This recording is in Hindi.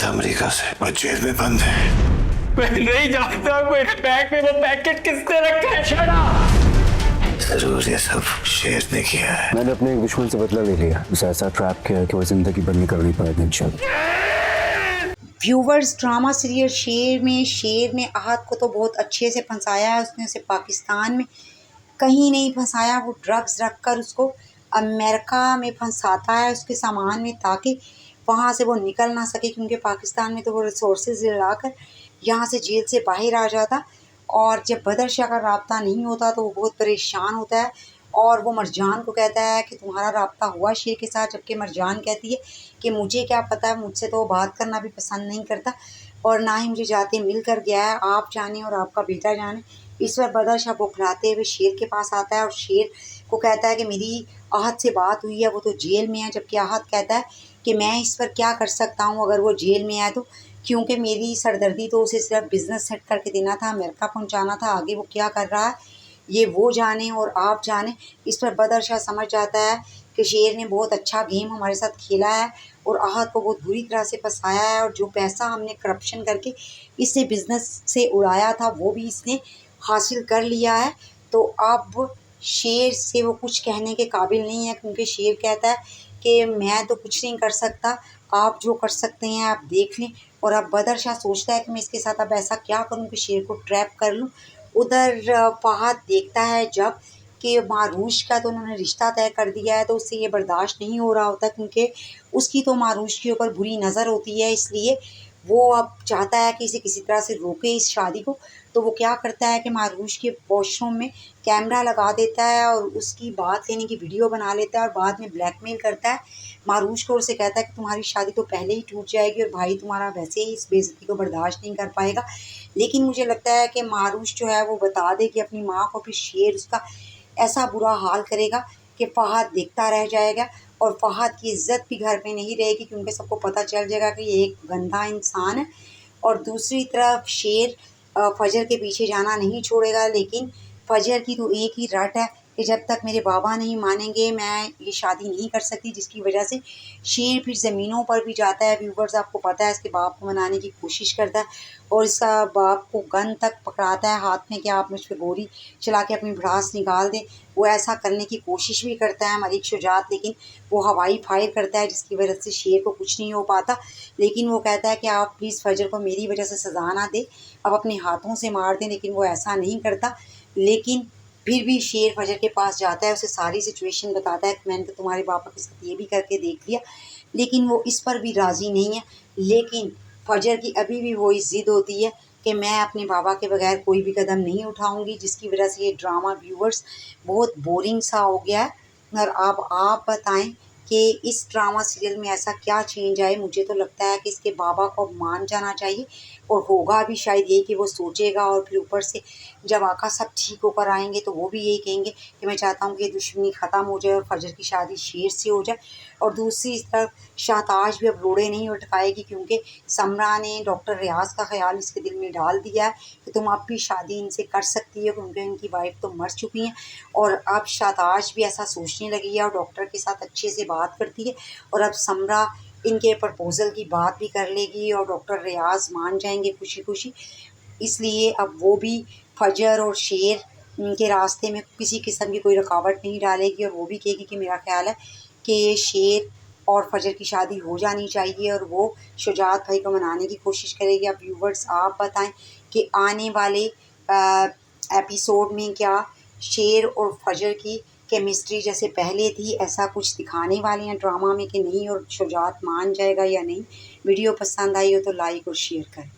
था अमेरिका से और जेल में बंद है। मैं नहीं जानता मेरे बैग में वो पैकेट किसने रखा है। शट जरूर ये सब शेर ने किया है। मैंने अपने एक दुश्मन से बदला ले लिया, उसे ऐसा ट्रैप किया कि वो जिंदगी भर निकल नहीं पाएगा इंशाल्लाह। व्यूवर्स, ड्रामा सीरियल शेर में शेर ने आहत को तो बहुत अच्छे से फंसाया है। उसने उसे पाकिस्तान में कहीं नहीं फंसाया, वो ड्रग्स रख कर उसको अमेरिका में फंसाता है उसके सामान में, ताकि वहाँ से वो निकल ना सके, क्योंकि पाकिस्तान में तो वो रिसोर्सेज लाकर यहाँ से जेल से बाहर आ जाता। और जब बदर शाह का रब्ता नहीं होता तो वो बहुत परेशान होता है और वो मरजान को कहता है कि तुम्हारा रब्ता हुआ शेर के साथ, जबकि मरजान कहती है कि मुझे क्या पता है, मुझसे तो वो बात करना भी पसंद नहीं करता और ना ही मुझे जाते मिल कर गया है, आप जाने और आपका बेटा जाने। इस पर बदर शाह बौखलाते हुए शेर के पास आता है और शेर को कहता है कि मेरी आहत से बात हुई है, वो तो जेल में है। जबकि आहत कहता है कि मैं इस पर क्या कर सकता हूँ अगर वो जेल में है तो, क्योंकि मेरी सरदर्दी तो उसे सिर्फ बिज़नेस सेट करके देना था, अमेरिका पहुँचाना था, आगे वो क्या कर रहा है ये वो जाने और आप जाने। इस पर बदर शाह समझ जाता है कि शेर ने बहुत अच्छा गेम हमारे साथ खेला है और आहत को बहुत बुरी तरह से फंसाया है, और जो पैसा हमने करप्शन करके इससे बिज़नेस से उड़ाया था वो भी इसने हासिल कर लिया है। तो अब शेर से वो कुछ कहने के काबिल नहीं है, क्योंकि शेर कहता है कि मैं तो कुछ नहीं कर सकता, आप जो कर सकते हैं आप देख लें। और अब बदर शाह सोचता है कि मैं इसके साथ अब ऐसा क्या करूं कि शेर को ट्रैप कर लूं। उधर फहद देखता है जब कि मारूश का तो उन्होंने रिश्ता तय कर दिया है, तो उससे ये बर्दाश्त नहीं हो रहा होता, क्योंकि उसकी तो मारूश के ऊपर बुरी नज़र होती है, इसलिए वो अब चाहता है कि इसे किसी तरह से रोके इस शादी को। तो वो क्या करता है कि मारूश के वॉशरूम में कैमरा लगा देता है और उसकी बात लेने की वीडियो बना लेता है और बाद में ब्लैकमेल करता है मारूश को। उसे कहता है कि तुम्हारी शादी तो पहले ही टूट जाएगी और भाई तुम्हारा वैसे ही इस बेइज्जती को बर्दाश्त नहीं कर पाएगा। लेकिन मुझे लगता है कि मारूश जो है वो बता दे कि अपनी माँ को, फिर शेर उसका ऐसा बुरा हाल करेगा कि फहद देखता रह जाएगा और फहद की इज्जत भी घर में नहीं रहेगी, क्योंकि सबको पता चल जाएगा कि ये एक गंदा इंसान है। और दूसरी तरफ शेर फजर के पीछे जाना नहीं छोड़ेगा, लेकिन फजर की तो एक ही रट है कि जब तक मेरे बाबा नहीं मानेंगे मैं ये शादी नहीं कर सकती, जिसकी वजह से शेर फिर ज़मीनों पर भी जाता है। व्यूवर्स, आपको पता है इसके बाप को मनाने की कोशिश करता है और इसका बाप को गन तक पकड़ाता है हाथ में कि आप मुझ पर गोली चला के अपनी भड़ास निकाल दें। वो ऐसा करने की कोशिश भी करता है मलिक शुजात, लेकिन वो हवाई फायर करता है जिसकी वजह से शेर को कुछ नहीं हो पाता। लेकिन वो कहता है कि आप प्लीज़ फजर को मेरी वजह से सज़ा ना दें, अब अपने हाथों से मार दें, लेकिन वो ऐसा नहीं करता। लेकिन फिर भी शेर फजर के पास जाता है, उसे सारी सिचुएशन बताता है कि मैंने तो तुम्हारे पापा के साथ ये भी करके देख लिया, लेकिन वो इस पर भी राज़ी नहीं है। लेकिन फजर की अभी भी वही ज़िद होती है कि मैं अपने बाबा के बगैर कोई भी कदम नहीं उठाऊंगी, जिसकी वजह से ये ड्रामा व्यूवर्स बहुत बोरिंग सा हो गया है। और अब आप बताएं कि इस ड्रामा सीरियल में ऐसा क्या चेंज आए। मुझे तो लगता है कि इसके बाबा को मान जाना चाहिए और होगा भी शायद यही कि वो सोचेगा, और फिर ऊपर से जब आका सब ठीक होकर आएंगे तो वो भी यही कहेंगे कि मैं चाहता हूँ कि ये दुश्मनी ख़त्म हो जाए और फजर की शादी शेर से हो जाए। और दूसरी तरफ शाहताज भी अब रोड़े नहीं अटकाएगी, क्योंकि समरा ने डॉक्टर रियाज का ख्याल इसके दिल में डाल दिया है कि तुम अब भी शादी इनसे कर सकती हो, क्योंकि इनकी वाइफ तो मर चुकी हैं। और अब शाहताज भी ऐसा सोचने लगी है और डॉक्टर के साथ अच्छे से बात करती है, और अब समरा इनके प्रपोज़ल की बात भी कर लेगी और डॉक्टर रियाज मान जाएंगे खुशी खुशी। इसलिए अब वो भी फजर और शेर के रास्ते में किसी किस्म की कोई रुकावट नहीं डालेगी, और वो भी कहेगी कि मेरा ख्याल है कि ये शेर और फजर की शादी हो जानी चाहिए, और वो शुजात भाई को मनाने की कोशिश करेगी। अब व्यूवर्स, आप बताएं कि आने वाले एपिसोड में क्या शेर और फजर की केमिस्ट्री जैसे पहले थी ऐसा कुछ दिखाने वाले हैं ड्रामा में कि नहीं, और शुजात मान जाएगा या नहीं। वीडियो पसंद आई हो तो लाइक और शेयर करें।